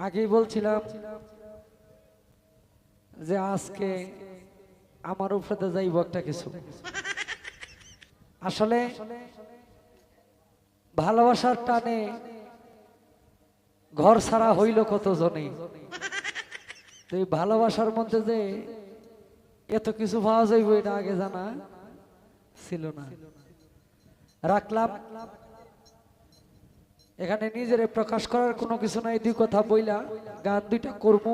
আগেই বলছিলাম যে আজকে আমার উপরে যাইব একটা কিছু। আসলে ভালোবাসার টানে ঘর ছাড়া হইল কত জনে, তো এই ভালোবাসার মধ্যে যে এত কিছু পাওয়া যাইব এটা আগে জানা ছিল না। রাখলাম এখানে নিজের প্রকাশ করার কোনো কিছু নাই, দুই কথা বইলা গান দুইটা করবো,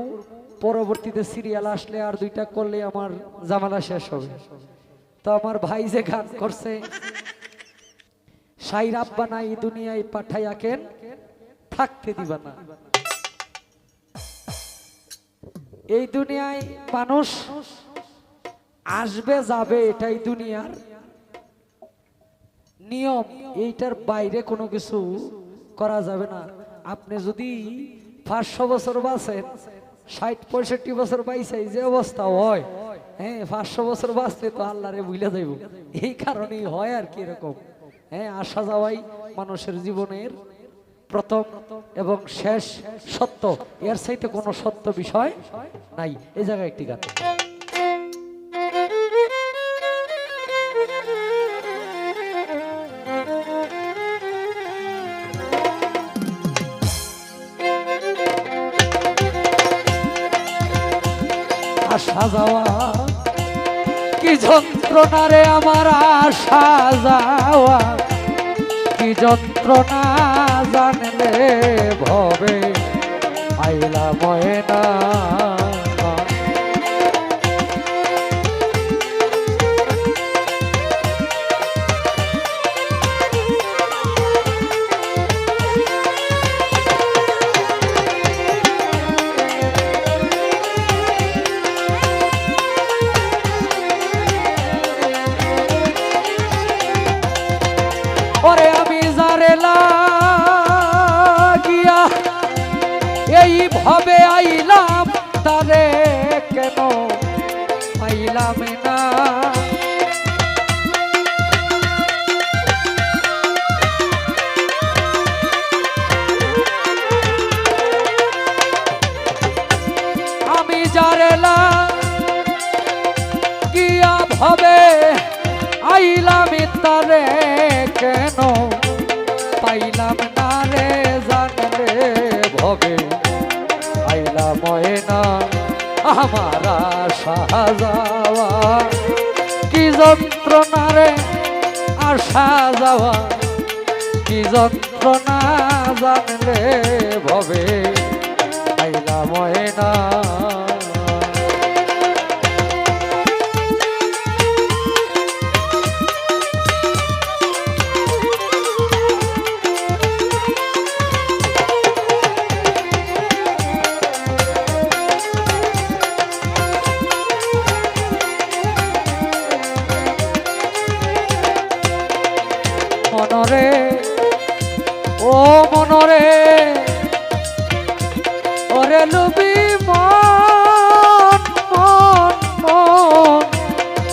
পরবর্তীতে সিরিয়াল আসলে আর দুইটা করলে আমার জামালা শেষ হবে। তো আমার ভাই যে গান করছে, শাইর আব্বা নাই দুনিয়ায় পাঠাইয়া কেন থাকতে দিবা না। এই দুনিয়ায় মানুষ আসবে যাবে, এটাই দুনিয়ার নিয়ম, এইটার বাইরে কোনো কিছু করা যাবে না। আপনি যদি 500 বছর বাঁচেন, 60-65 বছর বাইসাই যে অবস্থা হয়, হ্যাঁ 500 বছর বাঁচলে তো আল্লাহরে ভুলে যাইব। এই কারণেই হয় আর কি এরকম। হ্যাঁ, আসা যাওয়াই মানুষের জীবনের প্রথম এবং শেষ সত্য, এর চাইতে কোনো সত্য বিষয় নাই। এই জায়গায় একটি গান আসা যাওয়া কি যন্ত্রণা রে আমার, আসা যাওয়া কি যন্ত্রণা জানলে ভবে আইলা ময়না। ওরে আমি যারে লাগিয়া এই ভাবে আইলাম, তারে কেন পাইলাম না। আমি যারে লাগিয়া ভাবে আইলাম, তারে কেন পাইলাম না রে জানলে ভবে আইলা ময়না। আমার আশা যাওয়া কি যন্ত্রণা রে, আসা যাওয়া কি যন্ত্রণা জানলে ভবে আইলা ময়না। মনরে ও মনরে ওরে লুবি মন মন মন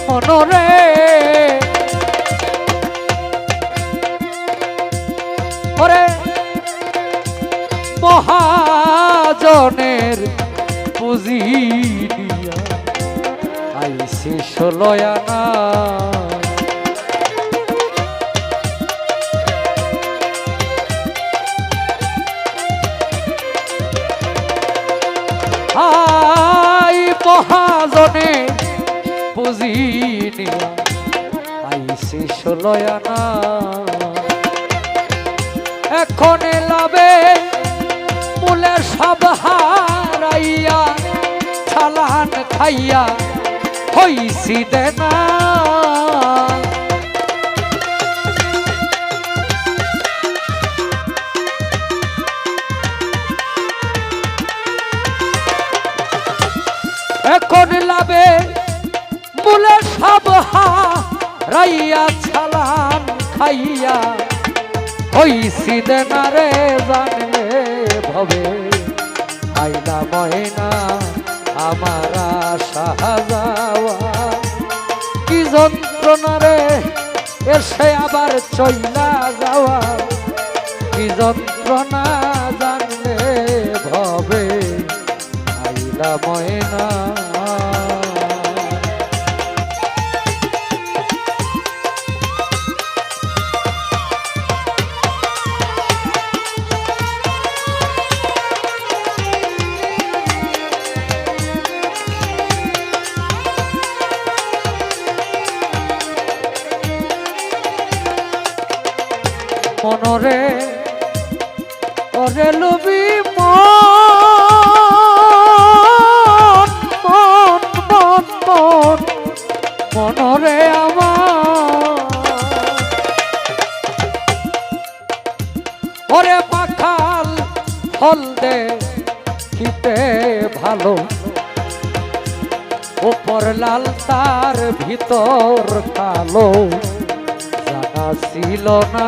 মনরে ওরে মহাজনের পুঁজি দিয়া আইসে 16 আনা। আই মহাজনে পুঁজি নিয়া আইসে 16 আনা। এখন লাভে মূলে সব হারাইয়া, চালান খাইয়া হইছি দেনা। এখন লাভে মূলে সব হারাইয়া, চালান খাইয়া হইছি দেনা রে জানলে ভবে আইলা ময়না। আমার আশা যাওয়া কি যন্ত্রণা রে, এসে আবার চইলা যাওয়া কি যন্ত্রণা জানলে ভবে আইলা ময়না মনরে ওরে লুবি মনরে আমার ওরে পাখাল ফল দে খিতে ভালো উপর লাল তার ভিতর কালো জানা ছিল না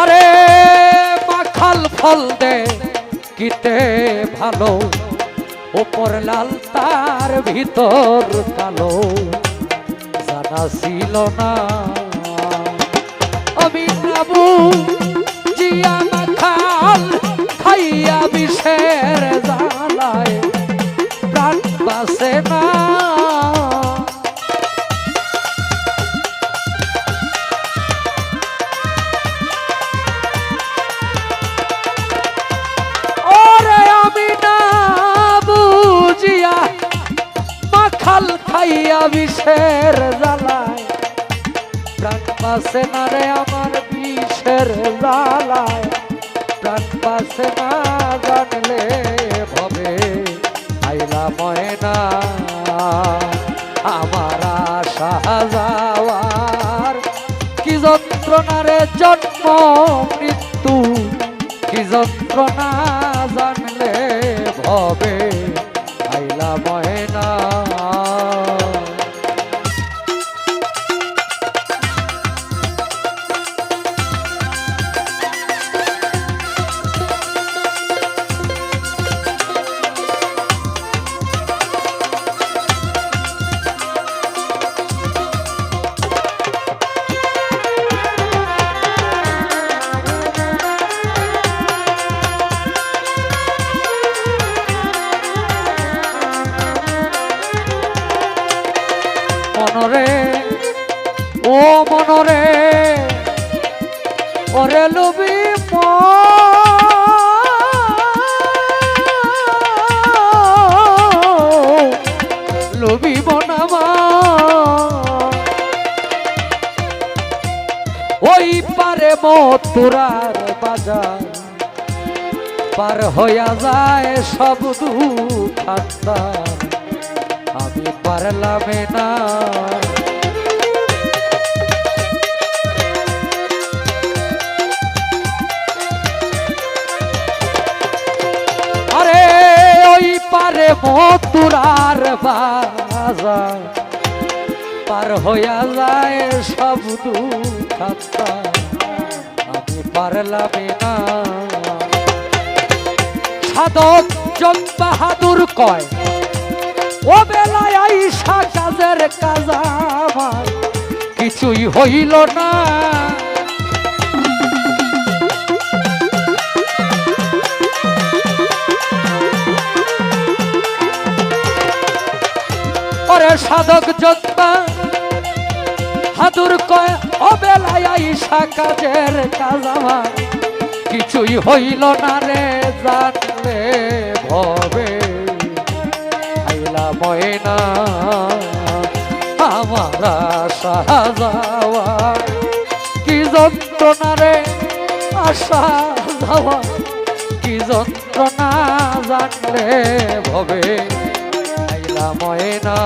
আরে মাখাল ফল দে কিতে ভালো উপর লাল তার ভিতর কালো জানা ছিল না আমি বাবু জিয়া মাখাল খাইয়া বিষের জ্বালায় প্রাণ বাসে না মাখাল খাইয়া বিষের জ্বালায় প্রাণ পাশে না রে আমার বিষের জ্বালায় প্রাণ পাশে না জানলে ভবে আইলা ময়না আমার আশা যাওয়ার কি যন্ত্রণা রে জন্ম মৃত্যু কি যন্ত্রণা জানলে ভবে আইলা ময়না মনরে ও মনরে ওরে লুবি লুবি বনামা ওই পারে মথুরার বাজার পার হইয়া যায় সব দুঃখ আমি পারলাম না আরে ওই পারে মথুরার বাজার পার হইয়া যায় সব দুঃখ আমি পারলাম না সাধক জন বাহাদুর কয় ও বেলায় আইসা কাজের কাজ আমার কিছুই হইল না ওরে সাধক যোদ্ধা হাদুর কয় ও বেলায় আইসা কাজের কাজ আমার কিছুই হইল না রে জানলে ভবে আইলা ময়না আমার আশা যাওয়া কি যন্ত্রণা রে আশা যাওয়া কি যন্ত্রণা জানলে ভবে আইলা ময়না